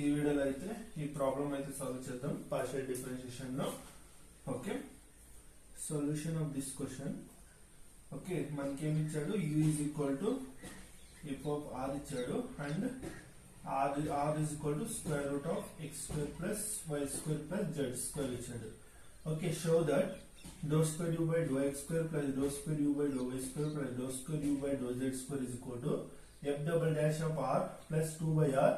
ఈ వీడియోలో అయితే ఈ ప్రాబ్లం అయితే సాల్వ్ చేద్దాం పార్షియల్ డిఫరెన్షియేషన్ లో. Okay, solution of this question. Okay, మనకి ఏమి ఇచ్చాడు, u is equal to F of R ఇచ్చాడు and R is equal to square root of X square plus Y square plus Z square ఇచ్చాడు. Okay, show that dou square u by dou x square plus dou square u by dou y square plus dou square u by dou z square is equal to f double dash of r plus 2 by r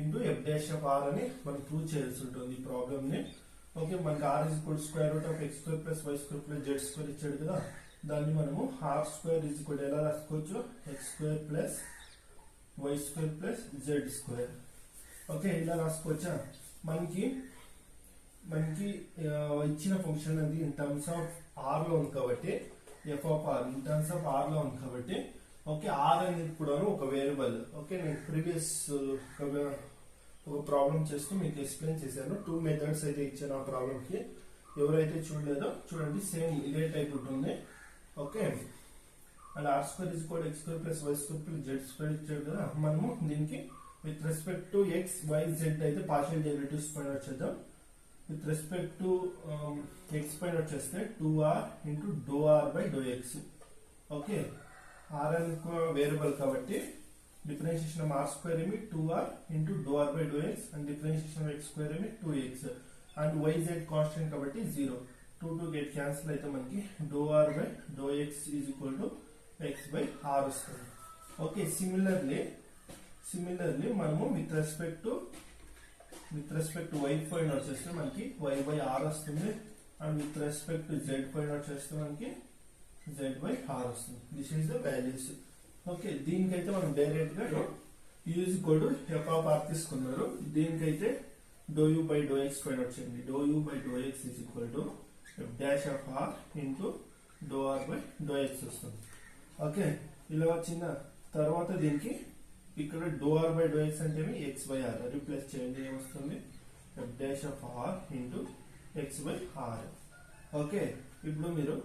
into f dash of r అని మనం prove చేయాల్సి ఉంటుంది ఈ problem ని. Okay, మనకి r is equal to square root of x square plus y square plus z square ఇచ్చాడు కదా, దాన్ని మనము r square is equal to ఎలా రాసుకోవచ్చు, x square plus y square plus z square. Okay, ఇలా రాసుకోవచ్చా. మనకి ఇచ్చిన ఫంక్షన్ అది ఇన్ టర్మ్స్ ఆఫ్ ఆర్ లో ఉంది కాబట్టి F of R in terms of R లో ఉంది కాబట్టి ఓకే, ఆర్ అనేది కూడా ఒక వేరియబుల్. ఓకే, నేను ప్రీవియస్ ఒక ప్రాబ్లం చేస్తూ మీకు ఎక్స్ప్లెయిన్ చేశాను. 2 మెథడ్స్ అయితే ఇచ్చాను ఆ ప్రాబ్లం కి. ఎవరైతే చూడలేదో చూడండి, సేమ్ ఇదే టైప్ ఉంటుంది. Okay, and R square is equal X square plus Y square plus Z square ఇచ్చాడు కదా, మనము దీనికి with respect to X Y Z అయితే పార్షియల్ డెరివేటివ్స్ పైన వచ్చేద్దాం. విత్ రెస్పెక్ట్ టు ఎక్స్ పైన వచ్చేస్తే 2r into do R by do X. Okay, R అనుకో వేరియబుల్ కాబట్టి డిఫరెన్షియేషన్ ఆఫ్ ఆర్ స్క్వేర్ ఏమి 2r into do R by do X and differentiation of X square ఏమి 2x and why Z constant కాబట్టి 0. 2 get cancel అయితే మనకి do R by do X is equal to X by R వస్తుంది. Okay, similarly మనము with respect to y పైన వచ్చేస్తే మనకి y by R వస్తుంది and with respect to z పైన వచ్చేస్తే మనకి z బై ఆర్ వస్తుంది. This is the values. Okay, దీనికైతే మనం డైరెక్ట్ గా u is equal to F of R తీసుకున్నారు. దీనికైతే do u by do X పైన వచ్చింది. Do u by do X is equal to F dash of R into do R by do X వస్తుంది. Okay, ఇలా వచ్చిన తర్వాత దీనికి ఇక్కడ do R by do X అంటే ఎక్స్ బై ఆర్ రీప్లేస్ చేయండి, ఏమొస్తుంది, F dash of R into X by R. Okay, ఇప్పుడు మీరు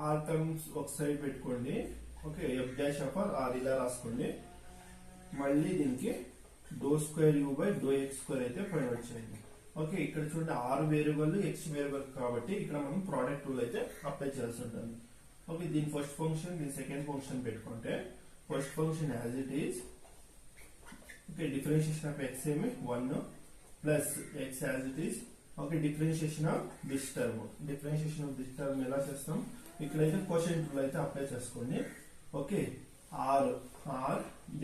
ఆర్ టర్మ్స్ ఒక సైడ్ పెట్టుకోండి. Okay, F dash of R ఇలా రాసుకోండి. మళ్ళీ దీనికి do square U by do X square అయితే పైన వచ్చేయండి. ఓకే, ఇక్కడ చూడండి ఆర్ వేరియబుల్ ఎక్స్ వేరియబుల్ కాబట్టి ఇక్కడ మనం ప్రోడక్ట్ రూల్ అయితే అప్లై చేయాల్సి ఉంటుంది. ఓకే, దీని ఫస్ట్ ఫంక్షన్ దీని సెకండ్ ఫంక్షన్ పెట్టుకుంటే first function as it is. Okay, differentiation of X ఏమి 1 plus X as it is. Okay, differentiation of this term ఎలా చేస్తాం, ఇక్కడైతే కోషెంట్ రూల్ అయితే అప్లై చేసుకోండి. Okay, R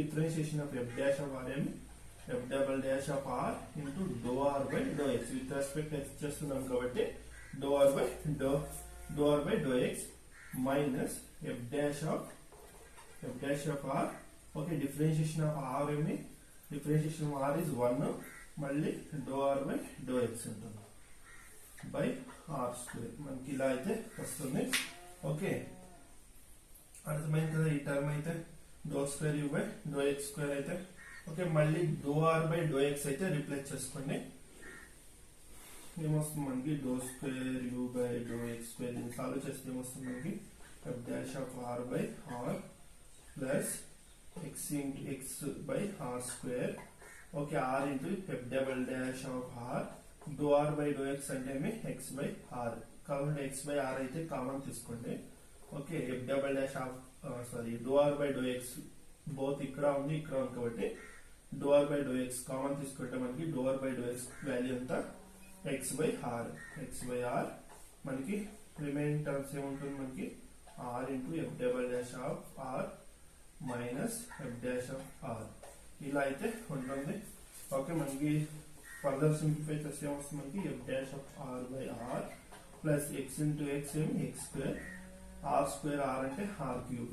differentiation of F dash of R ఏమి F double dash of R into do R by do X. With respect X చేస్తున్నాం కాబట్టి dou R by do X minus F dash of R. Okay, differentiation of R ఏమి differentiation of R is 1 మళ్ళీ do R by do X ఉంటుంది by R square. మనకి ఇలా అయితే వస్తుంది. Okay, అర్థమైంది కదా ఈ టర్మ్ అయితే do square U by do X square అయితే. ఓకే, మళ్ళీ do R by do X అయితే రిప్లేస్ చేసుకోండి. ఏమొస్తుంది మనకి do square U by do X square. దీన్ని సాల్వ్ చేస్తే ఏమొస్తుంది మనకి F dash of R by R plus x into x by r square. Okay, r into f double dash of r do r by do x అంటే x by r కాబట్టి x by r అయితే common తీసుకోండి. Okay, f double dash of do r by do x both ఇక్కడ ఉంది కాబట్టి do r by do x common తీసుకుంటే మనకి do r by do x value అంతా x by r. మనకి రిమైనింగ్ టర్మ్స్ ఏముంటుంది, మనకి r into f double dash of r minus F dash of R ఇలా అయితే ఉంటుంది. ఓకే, మనకి ఫర్దర్ సింప్లిఫై చేస్తే ఏమొస్తుంది, మనకి F dash of R by R plus X into X ఏమి X square, R square R అంటే R cube.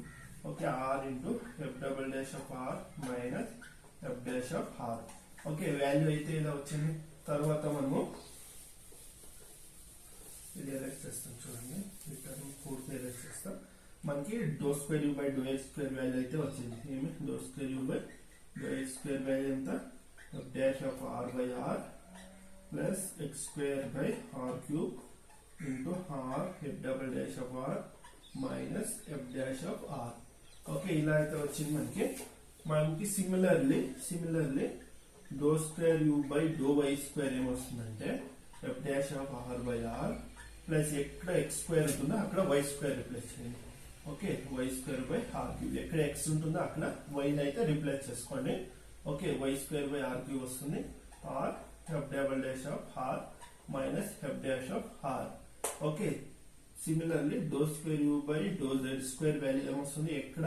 Okay, R into F double dash of R minus F dash of R. Okay, value అయితే ఇలా వచ్చింది. తర్వాత మనము ఇది elect చేస్తాం, చూడండి ఈ టర్మ్ పూర్తి ఎలెక్ట్ చేస్తాం. మనకి do square U by do X square value అయితే వచ్చింది. ఏమి dou square U by do X square value ఎంత, F dash of R by R plus X square by R cube into R F double dash of R minus F dash of R. Okay, ఇలా అయితే వచ్చింది మనకి. Similarly dou square U by do Y square ఏమొస్తుందంటే F dash of R by R plus ఎక్కడ X square ఉంటుందో అక్కడ Y square replace చేయండి. Okay, Y square by R cube. ఎక్కడ ఎక్స్ ఉంటుందో అక్కడ వై అయితే రిప్లేస్ చేసుకోండి. Okay, Y square by R cube వస్తుంది. R F double dash of R minus F dash of R. Okay, similarly dou square U by do Z square value ఏమొస్తుంది, ఎక్కడ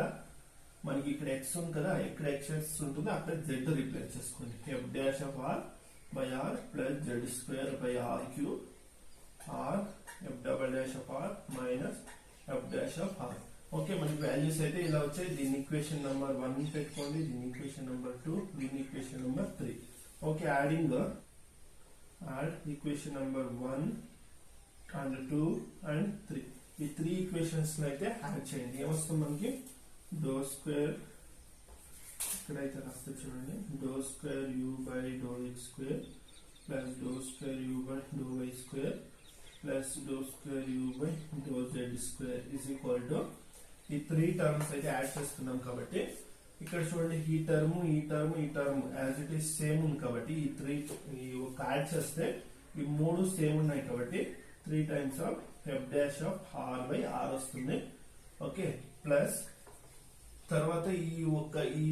మనకి ఇక్కడ ఎక్స్ ఉంది కదా, ఎక్కడ ఎక్స్ ఉంటుందో అక్కడ జెడ్ రిప్లేస్ చేసుకోండి. F dash of R by R plus Z square by R cube R F double dash of R minus F dash of R. Okay, మనకి వాల్యూస్ అయితే ఇలా వచ్చాయి. దీని ఈక్వేషన్ నెంబర్ 1 పెట్టుకోండి, దీని ఈక్వేషన్ నెంబర్ 2, దీని equation number 3. Okay, add equation number 1 and 2 and 3. ఈ 3 equations అయితే యాడ్ చేయండి. ఏమొస్తుంది మనకి, డో స్క్వేర్ ఇక్కడైతే రాస్తే చూడండి, do square U by do X square plus do square U by do Y square plus do square U by do Z square is equal to ఈ 3 terms అయితే add చేస్తున్నాం కాబట్టి ఇక్కడ చూడండి, ఈ టర్మ్ ఈ టర్మ్ ఈ term as it is same ఉంది కాబట్టి ఈ 3 ఒక యాడ్ చేస్తే ఈ 3 సేమ్ ఉన్నాయి కాబట్టి 3 times of F dash of R by R వస్తుంది. ఓకే, ప్లస్ తర్వాత ఈ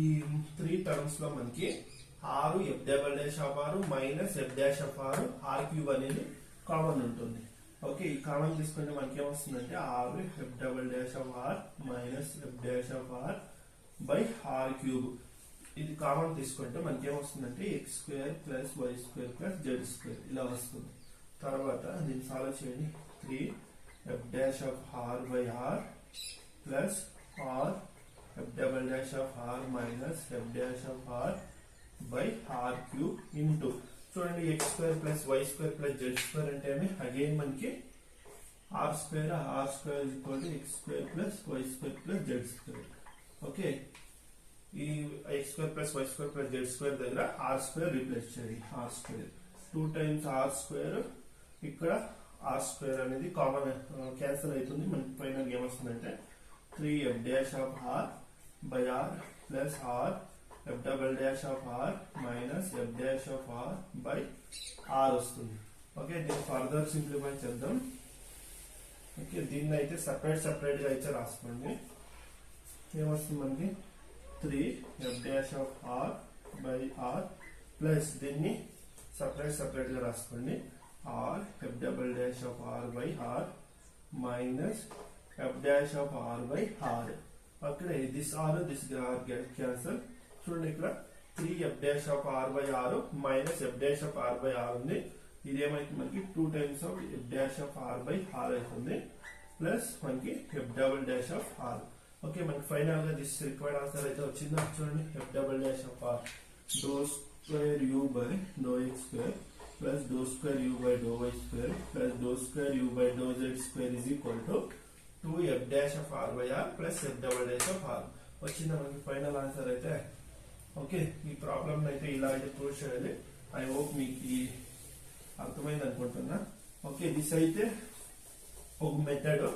3 టర్మ్స్ లో మనకి ఆరు F double dash of R minus F dash of R cube అనేది కామన్ ఉంటుంది. ఓకే, ఈ కామన్ తీసుకుంటే మనకి ఏమొస్తుందంటే R F double dash of R minus F dash of R by R cube. ఇది కామన్ తీసుకుంటే మనకి ఏమొస్తుందంటే X square plus Y square plus Z square ఇలా వస్తుంది. తర్వాత దీన్ని సాల్వ్ చేయండి. 3 F dash of R by R plus R F double dash of R minus F dash of R by R cube into చూడండి X square plus Y square plus Z square అంటే again మనకి R square is equal to X square plus Y square plus Z square. Okay, ఈ X square plus Y square plus Z square దగ్గర R square replace చేయండి. R square 2 times R square, ఇక్కడ R square అనేది common cancel అవుతుంది. మనకి final ఏమొస్తుందంటే 3 F dash of R by R plus R F double dash of R minus F dash of R by R వస్తుంది. Okay, దీన్ని further simplify చేద్దాం. Okay, దీన్ని అయితే సపరేట్ గా అయితే రాసుకోండి. ఏమొస్తుంది మనకి 3 F dash of R by R plus దీన్ని సపరేట్ గా రాసుకోండి. R F double dash of R by R minus F dash of R by R. అక్కడ దిస్ ఆర్ క్యాన్సల్. చూడండి, ఇక్కడ 3 F dash of R by R minus F dash of R by R ఉంది. ఇదేమైతే మనకి 2 times of F dash of R by R అవుతుంది plus మనకి F double dash of R. Okay, మనకి final గా this required answer అయితే వచ్చిందా చూడండి, F double dash of R do square U by do X square plus do square U by do Y square plus do square U by do Z square is equal to 2 F dash of R by R plus F double dash of R వచ్చిందా మనకి final answer అయితే. Okay, ఈ problem అయితే ఇలా అయితే prove చేయాలి. I hope మీకు ఈ అర్థమైంది అనుకుంటున్నా. ఓకే, దిస్ అయితే ఒక మెథడ్.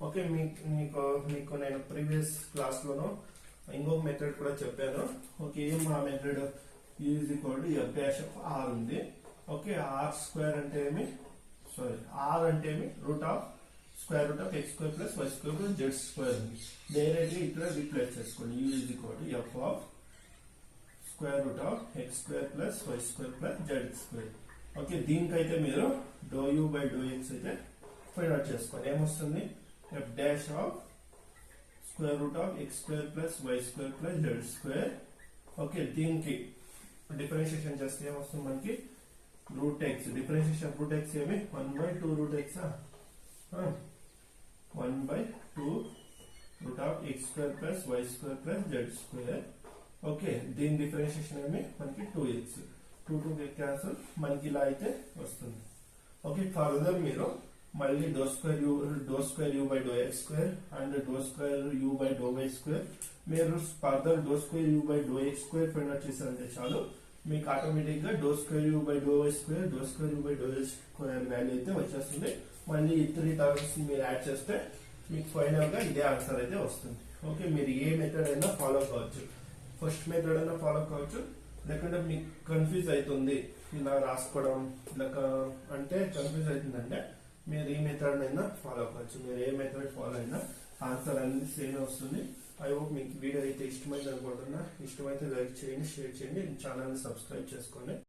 ఓకే, మీకు నేను ప్రీవియస్ క్లాస్ లోనో ఇంకొక మెథడ్ కూడా చెప్పాను. ఓకే, ఏం ఆ method is equal to F dash of R ఉంది. ఓకే, ఆర్ స్క్వేర్ అంటే ఆర్ అంటే square root of X square plus Y square plus Z square ఉంది. డైరెక్ట్లీ ఇక్కడ రిప్లేస్ చేసుకోండి. U is equal to F of square root of X square plus Y square plus Z square. Okay, దీనికైతే మీరు do U by do X అయితే find out చేసుకోండి. ఏమొస్తుంది, F dash of square root of X square plus Y square plus Z square. Okay, దీనికి differentiation చేస్తే ఏమొస్తుంది మనకి root X. Differentiation root X ఏమి 1/2 root X 1/2 root of X square plus Y square plus Z square. Okay, దీని differentiation ఏమి మనకి 2x 2 cancel మనకి ఇలా అయితే వస్తుంది. ఓకే, ఫర్దర్ మీరు మళ్ళీ dou square U by do X square and dou square U by do Y square మీరు further dou square U by do X square find out చేశారంటే చాలు, మీకు ఆటోమేటిక్ గా dou square U by do Y square dou square U by do X square value అయితే వచ్చేస్తుంది. మళ్ళీ ఈ 3 terms మీరు యాడ్ చేస్తే మీకు ఫైనల్ గా ఇదే ఆన్సర్ అయితే వస్తుంది. ఓకే, మీరు ఏ మెథడ్ అయినా ఫాలో కావచ్చు. ఫస్ట్ మెథడ్ అయినా ఫాలో కావచ్చు, లేకుంటే మీకు కన్ఫ్యూజ్ అవుతుంది ఇలా రాసుకోవడం ఇలా అంటే కన్ఫ్యూజ్ అవుతుందంటే మీరు ఈ మెథడ్ అయినా ఫాలో అవ్వచ్చు. మీరు ఏ మెథడ్ ఫాలో అయినా ఆన్సర్ అనేది సేమ్ వస్తుంది. ఐ హోప్ మీకు వీడియో అయితే ఇష్టమైంది అనుకుంటున్నా. ఇష్టమైతే లైక్ చేయండి, షేర్ చేయండి, ఛానల్ ని సబ్స్క్రైబ్ చేసుకోండి.